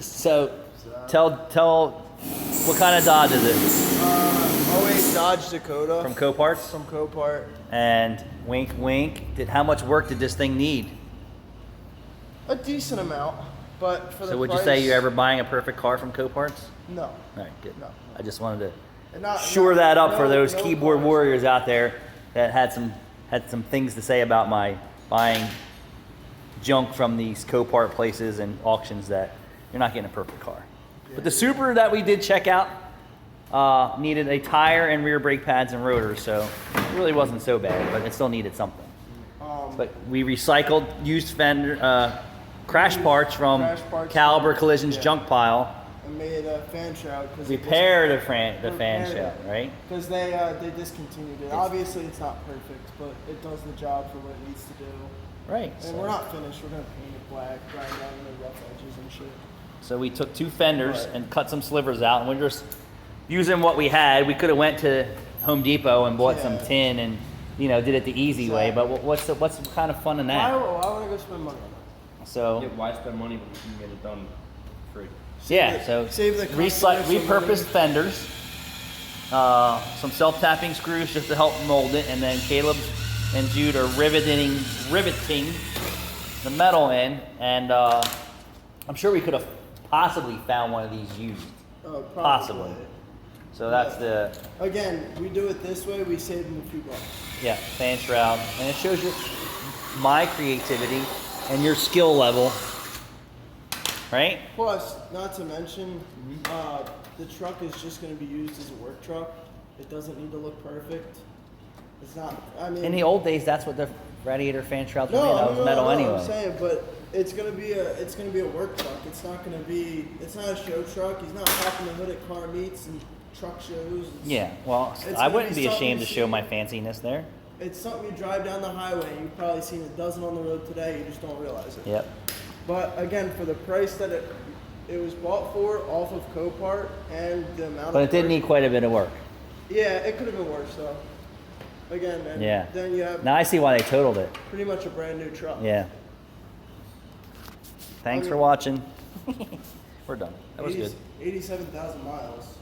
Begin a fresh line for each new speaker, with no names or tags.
So tell what kind of Dodge is it?
08 Dodge Dakota.
From Coparts?
From Copart.
And wink wink, how much work did this thing need?
A decent amount, but for the
So would
price,
you say you're ever buying a perfect car from Coparts?
No.
All right, good.
No.
I just wanted
And
to shore that up for those keyboard
cars.
warriors out there that had some things to say about my buying junk from these Copart places and auctions that you're not getting a perfect car. But the Subaru that we did check out needed a tire and rear brake pads and rotors, so it really wasn't so bad, but it still needed something. But we recycled used fender crash parts from Caliber Collision's junk pile.
And made a fan shroud.
Repaired the fan shroud, right?
Because they discontinued it. Obviously, it's not perfect, but it does the job for what it needs to do.
Right.
And we're not finished. We're gonna paint it black, grind down the rough edges and shit.
So we took two fenders and cut some slivers out, and we're just using what we had. We could have went to Home Depot and bought some tin and did it the easy way. But what's kind of fun in that?
Why would I go spend money on that?
So
why spend money when you can get it done free?
Save the
repurposed fenders, some self-tapping screws just to help mold it, and then Caleb and Jude are riveting the metal in, and I'm sure we could have possibly found one of these used. Possibly. So that's the...
Again, we do it this way, we save them a few bucks.
Yeah, fan shroud. And it shows you my creativity and your skill level. Right?
Plus, not to mention, the truck is just going to be used as a work truck. It doesn't need to look perfect. It's not,
in the old days, that's what the radiator fan shrouds were made out of, metal anyway.
I'm saying, but it's gonna be a work truck. It's not a show truck. He's not popping the hood at car meets and truck shows.
I wouldn't be ashamed to show my fanciness there.
It's something you drive down the highway. You've probably seen a dozen on the road today. You just don't realize it.
Yep.
But again, for the price that it was bought for, off of Copart, and the amount.
But it did need quite a bit of work.
Yeah, it could have been worse though. Again, and then you have.
Now I see why they totaled it.
Pretty much a brand new truck.
Yeah. Thanks for watching. We're done. That was good.
87,000 miles.